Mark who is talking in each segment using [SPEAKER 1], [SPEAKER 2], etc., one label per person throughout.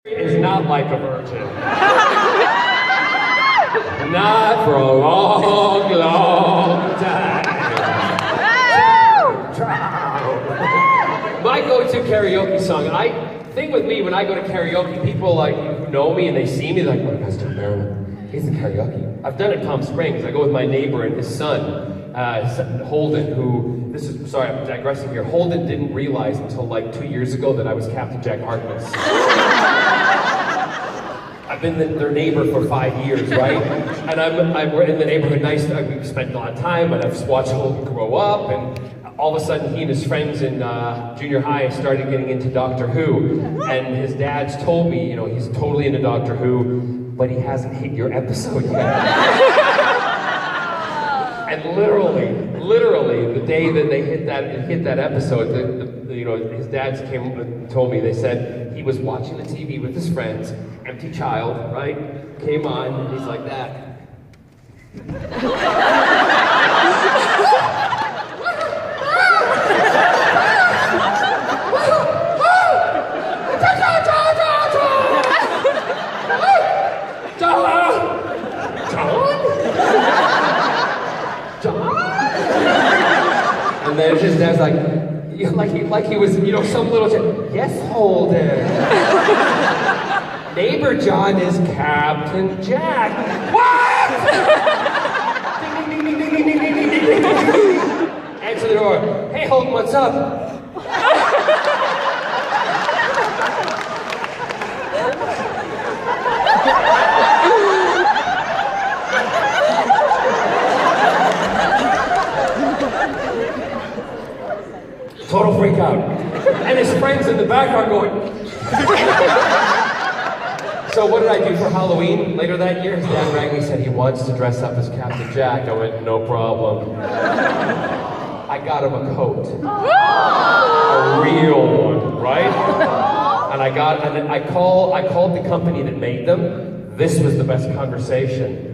[SPEAKER 1] Is not like a virgin. Not for a long, long time. My go-to karaoke song. Thing with me, when I go to karaoke, people like who know me and they see me, they're like, "Oh, that's John Barrowman. He's in karaoke." I've done it in Palm Springs. I go with my neighbor and his son, Holden, who. Sorry, I'm digressing here. Holden didn't realize until like 2 years ago that I was Captain Jack Harkness. I've been their neighbor for 5 years, right? And we're in the neighborhood nice. We've spent a lot of time, and I've watched Holden grow up, and all of a sudden he and his friends in junior high started getting into Doctor Who. And his dad's told me, he's totally into Doctor Who, but he hasn't hit your episode yet. And literally, the day that they hit that episode, his dads came and told me, they said he was watching the TV with his friends, empty child, right? Came on, and he's like that. And then his dad's like he was, some little child. Yes, Holden. Neighbor John is Captain Jack. What? Ding, ding, ding, ding, ding, ding, ding, ding, ding, ding. Answer the door. Hey, Holden, what's up? Total freak out. And his friends in the back are going. So what did I do for Halloween later that year? His dad rang me and said he wants to dress up as Captain Jack. I went, no problem. I got him a coat. A real one, right? And I called the company that made them. This was the best conversation.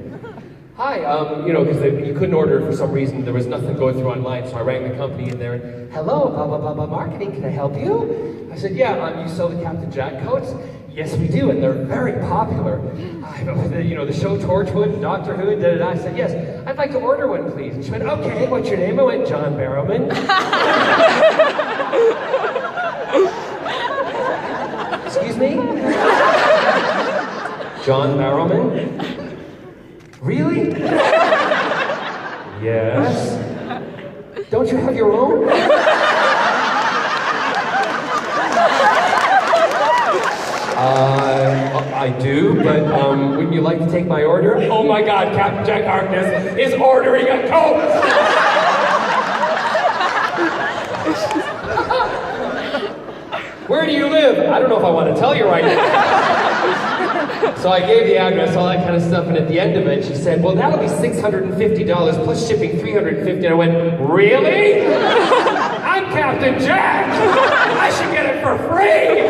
[SPEAKER 1] Hi, because you couldn't order it for some reason. There was nothing going through online, so I rang the company in there and, hello, blah, blah, blah, blah, marketing, can I help you? I said, yeah, you sell the Captain Jack coats? Yes, we do, and they're very popular. The show Torchwood, Doctor Who, da-da-da. I said, yes, I'd like to order one, please. And she went, okay, what's your name? I went, John Barrowman. Excuse me? John Barrowman? Really? Yes. Don't you have your own? I do, but wouldn't you like to take my order? Oh my God, Captain Jack Harkness is ordering a coat! Where do you live? I don't know if I want to tell you right now. So I gave the address, all that kind of stuff, and at the end of it, she said, well, that'll be $650 plus shipping $350. And I went, really? I'm Captain Jack! I should get it for free!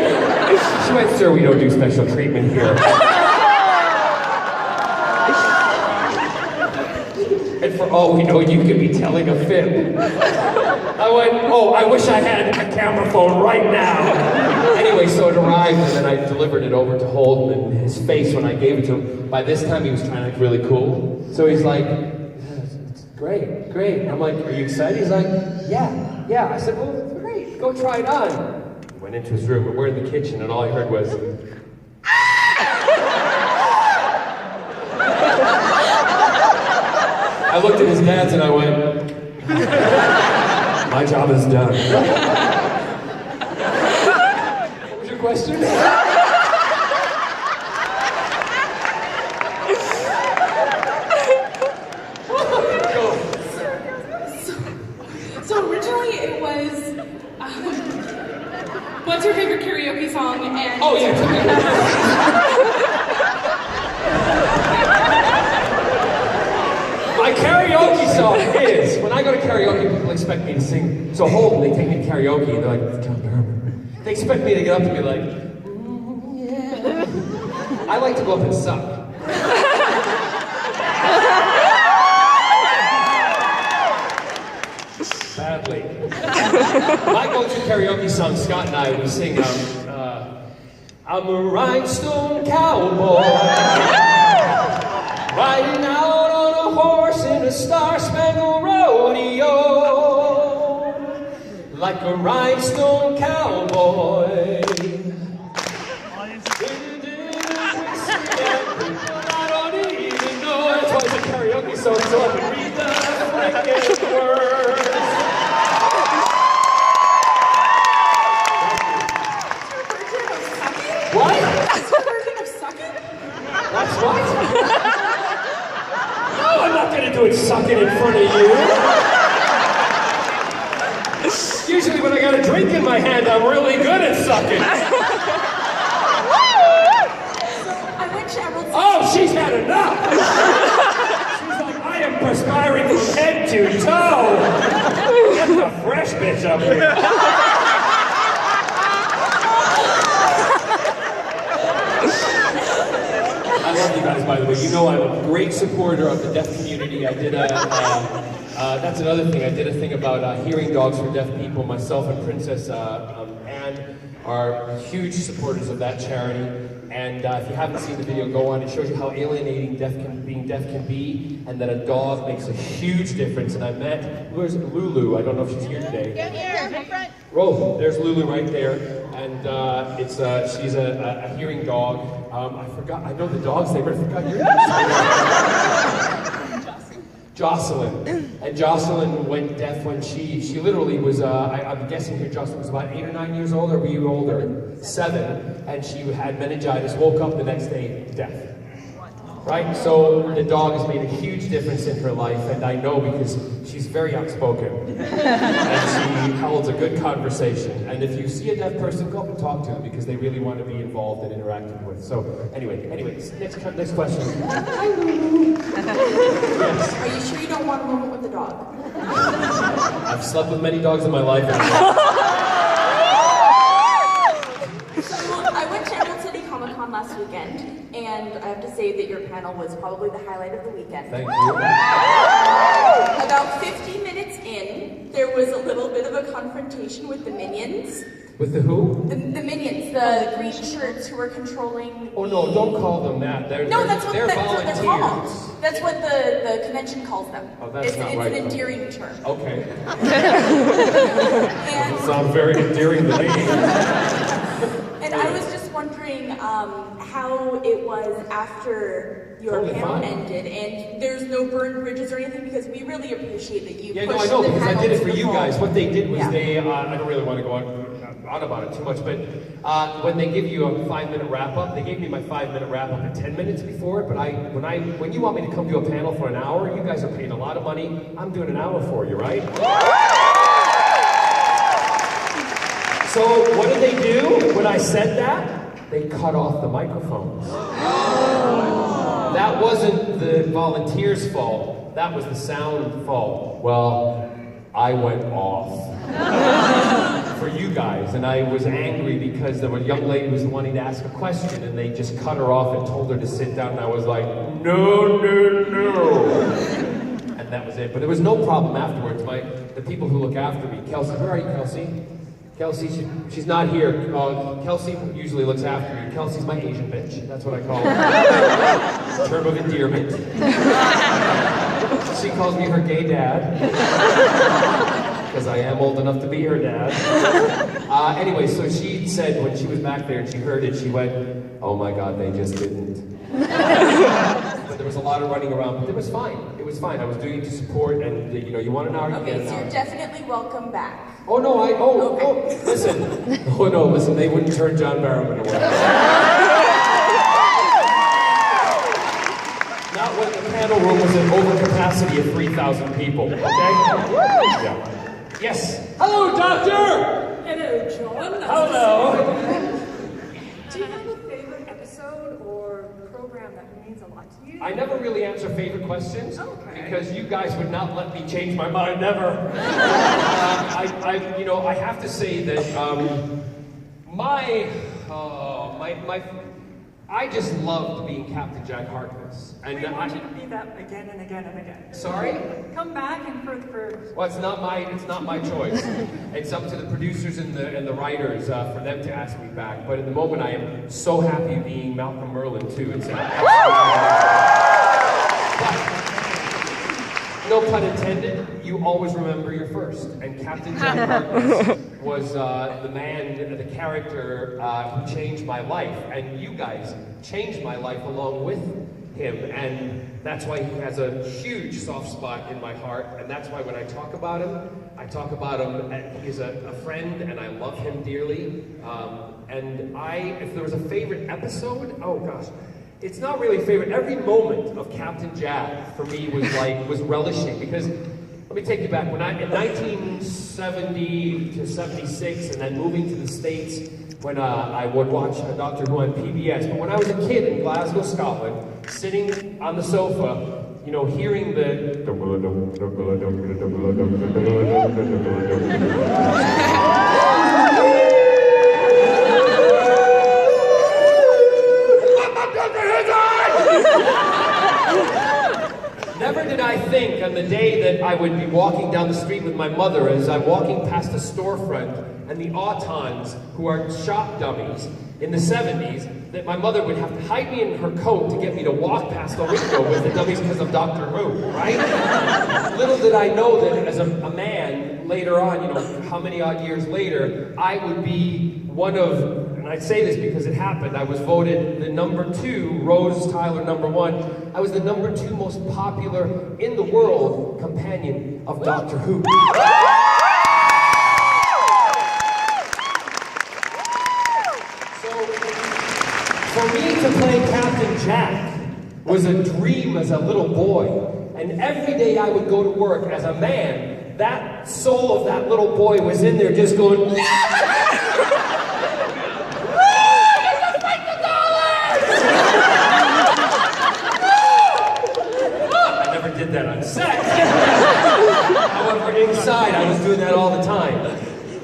[SPEAKER 1] She went, sir, we don't do special treatment here. And for all we know, you could be telling a fib. I went, oh, I wish I had a camera phone right now. Anyway, so it arrived, and then I delivered it over to Holden, and his face when I gave it to him, by this time he was trying to look really cool. So he's like, it's great, great. And I'm like, are you excited? He's like, yeah. I said, well, great, go try it on. He went into his room, and we're in the kitchen, and all I heard was, I looked at his dad's and I went, my job is done. What was your question?
[SPEAKER 2] So originally it was, what's your favorite karaoke song? And
[SPEAKER 1] oh yeah. My karaoke song is, when I go to karaoke, people expect me to sing. So Holden, they take me to karaoke, and they're like, John Barrowman. They expect me to get up and be like, yeah. I like to go up and suck. Badly. My go-to karaoke song, Scott and I, we sing, I'm a rhinestone cowboy, riding out on a horse in a star-spangled rodeo, like a rhinestone cowboy. Karaoke song, so I can read the frickin' words. What?
[SPEAKER 2] That's your version of sucking?
[SPEAKER 1] That's what? No, I'm not gonna do it sucking in front of you. Usually when I got a drink in my hand, I'm really good at sucking.
[SPEAKER 2] I went Cheryl.
[SPEAKER 1] Oh, she's had enough! I am perspiring from head to toe. That's a fresh bitch up here. I love you guys, by the way. You know I'm a great supporter of the deaf community. I did that's another thing. I did a thing about hearing dogs for deaf people. Myself and Princess Anne are huge supporters of that charity. And if you haven't seen the video, go on. It shows you how alienating being deaf can be, and that a dog makes a huge difference. And I met, where's Lulu? I don't know if she's here today.
[SPEAKER 3] Down here, in front.
[SPEAKER 1] Oh, there's Lulu right there. And she's a hearing dog. I forgot, I know the dog's name, but I forgot your name. Jocelyn. And Jocelyn went deaf when she literally was, I'm guessing here Jocelyn was about 8 or 9 years old, or were you older? 7. And she had meningitis, woke up the next day deaf. Right? So the dog has made a huge difference in her life, and I know because she's very outspoken. And she holds a good conversation. And if you see a deaf person, go up and talk to them because they really want to be involved and interacted with. So anyway, next question. Hi, Lulu. Yes.
[SPEAKER 2] Are you sure you don't want a moment with the dog?
[SPEAKER 1] I've slept with many dogs in my life.
[SPEAKER 2] I went to Emerald City Comic Con last weekend, and I have to say that your panel was probably the highlight of the weekend.
[SPEAKER 1] Thank you.
[SPEAKER 2] About 15 minutes in, there was a little bit of a confrontation with the minions.
[SPEAKER 1] With the who?
[SPEAKER 2] The minions, the green shirts who were controlling.
[SPEAKER 1] Oh no, don't call them that. They're
[SPEAKER 2] That's what
[SPEAKER 1] they're
[SPEAKER 2] they're
[SPEAKER 1] volunteers.
[SPEAKER 2] called. That's what the convention calls them.
[SPEAKER 1] Oh, that's
[SPEAKER 2] it's
[SPEAKER 1] not
[SPEAKER 2] it's
[SPEAKER 1] right,
[SPEAKER 2] an
[SPEAKER 1] though.
[SPEAKER 2] endearing term.
[SPEAKER 1] Okay.
[SPEAKER 2] And,
[SPEAKER 1] Sounds very endearing to me.
[SPEAKER 2] and I was just wondering how it was after your
[SPEAKER 1] Totally
[SPEAKER 2] panel
[SPEAKER 1] fine.
[SPEAKER 2] ended, and there's no burned bridges or anything, because we really appreciate that you
[SPEAKER 1] Yeah, no, I
[SPEAKER 2] pushed
[SPEAKER 1] know,
[SPEAKER 2] the
[SPEAKER 1] because I
[SPEAKER 2] panel
[SPEAKER 1] did it
[SPEAKER 2] to
[SPEAKER 1] for
[SPEAKER 2] the
[SPEAKER 1] you
[SPEAKER 2] full.
[SPEAKER 1] guys. What they did was
[SPEAKER 2] Yeah.
[SPEAKER 1] they, I don't really want to go on about it too much, but when they give you a 5-minute wrap-up, they gave me my 5-minute wrap-up at 10 minutes before it, but when you want me to come do a panel for an hour, you guys are paying a lot of money, I'm doing an hour for you, right? So what did they do when I said that? They cut off the microphones. That wasn't the volunteers' fault. That was the sound fault. Well, I went off for you guys, and I was angry because there was a young lady who was wanting to ask a question, and they just cut her off and told her to sit down, and I was like, no, no, no. And that was it. But there was no problem afterwards. The people who look after me, Kelsey, where are you, Kelsey? Kelsey, she's not here. Kelsey usually looks after me. Kelsey's my Asian bitch. That's what I call her. Term of endearment. She calls me her gay dad. Because I am old enough to be her dad. Anyway, so she said when she was back there and she heard it, she went, oh my God, they just didn't. But there was a lot of running around, but it was fine. It was fine. I was doing it to support, and you want an hour, you get an
[SPEAKER 2] Okay, so
[SPEAKER 1] hour.
[SPEAKER 2] you're definitely welcome back.
[SPEAKER 1] Oh no, listen. Oh no, listen, they wouldn't turn John Barrowman away. Not when the panel room was an overcapacity of 3,000 people, okay? Yeah. Yes. Hello, Doctor!
[SPEAKER 2] Hello, John.
[SPEAKER 1] Hello.
[SPEAKER 4] Do you have a favorite episode or program that means a lot to you?
[SPEAKER 1] I never really answer favorite questions
[SPEAKER 4] Okay.
[SPEAKER 1] because you guys would not let me change my mind, never. I I just loved being Captain Jack Harkness. And
[SPEAKER 4] We want you to be that again and again and again.
[SPEAKER 1] Sorry?
[SPEAKER 4] Come back and for
[SPEAKER 1] Well, it's not my choice. It's up to the producers and the writers for them to ask me back. But at the moment, I am so happy being Malcolm Merlin too. It's no pun intended, you always remember your first. And Captain Jack Harkness was the man, the character who changed my life. And you guys changed my life along with him. And that's why he has a huge soft spot in my heart. And that's why when I talk about him, he's a friend and I love him dearly. And if there was a favorite episode, oh gosh. It's not really a favorite. Every moment of Captain Jack for me was relishing because let me take you back. When in 1970 to 76, and then moving to the States, when I would watch Doctor Who on PBS. But when I was a kid in Glasgow, Scotland, sitting on the sofa, you know, hearing the Never did I think on the day that I would be walking down the street with my mother as I'm walking past a storefront and the Autons, who are shop dummies in the 70s, that my mother would have to hide me in her coat to get me to walk past the window with the dummies because of Doctor Who, right? Little did I know that as a man, later on, you know, how many odd years later, I would be one of, and I say this because it happened, I was voted the #2, Rose Tyler #1, I was the #2 most popular in the world companion of Doctor Who. So, for me to play Captain Jack was a dream as a little boy. And every day I would go to work as a man, that soul of that little boy was in there just going, did that on set. However, inside, I was doing that all the time.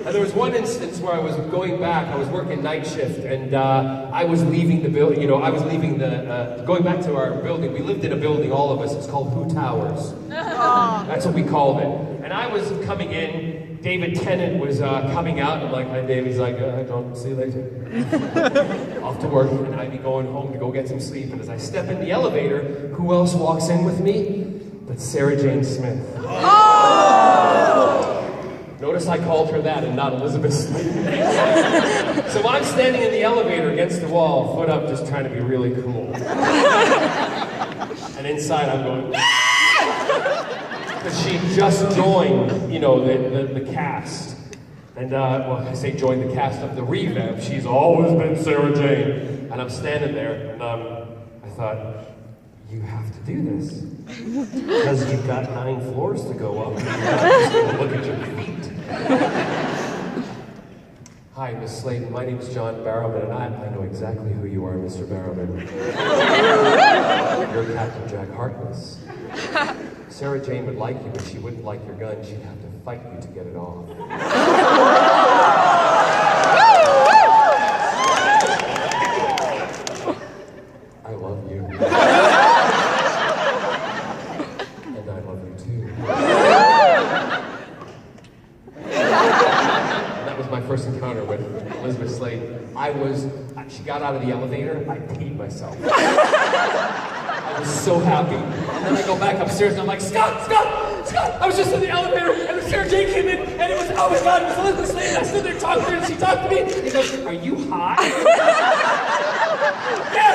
[SPEAKER 1] And there was one instance where I was going back, I was working night shift, and I was leaving the building, you know, I was leaving going back to our building. We lived in a building, all of us, it's called Who Towers. That's what we called it. And I was coming in, David Tennant was coming out, and I'm like, hi Dave, he's like, I don't see you later. Off to work, and I'd be going home to go get some sleep, and as I step in the elevator, who else walks in with me? But Sarah Jane Smith. Oh! Notice I called her that and not Elizabeth Smith. So I'm standing in the elevator against the wall, foot up, just trying to be really cool. And inside I'm going, because she just joined, you know, the cast. And, well, I say joined the cast of the revamp. She's always been Sarah Jane. And I'm standing there, and I thought, you have to do this. Because you've got 9 floors to go up. And you have to look at your feet. Hi, Miss Slayton. My name is John Barrowman, and I know exactly who you are, Mr. Barrowman. You're Captain Jack Harkness. Sarah Jane would like you, but she wouldn't like your gun. She'd have to fight you to get it off. I love you. And I love you too. And that was my first encounter with Elizabeth Slade. She got out of the elevator, I peed myself. I was so happy. And then I go back upstairs and I'm like, Scott! I was just in the elevator and Sarah Jane came in and it was, oh my God, it was Elizabeth Slade. And I stood there talking to her and she talked to me. He goes, are you hot? Yeah!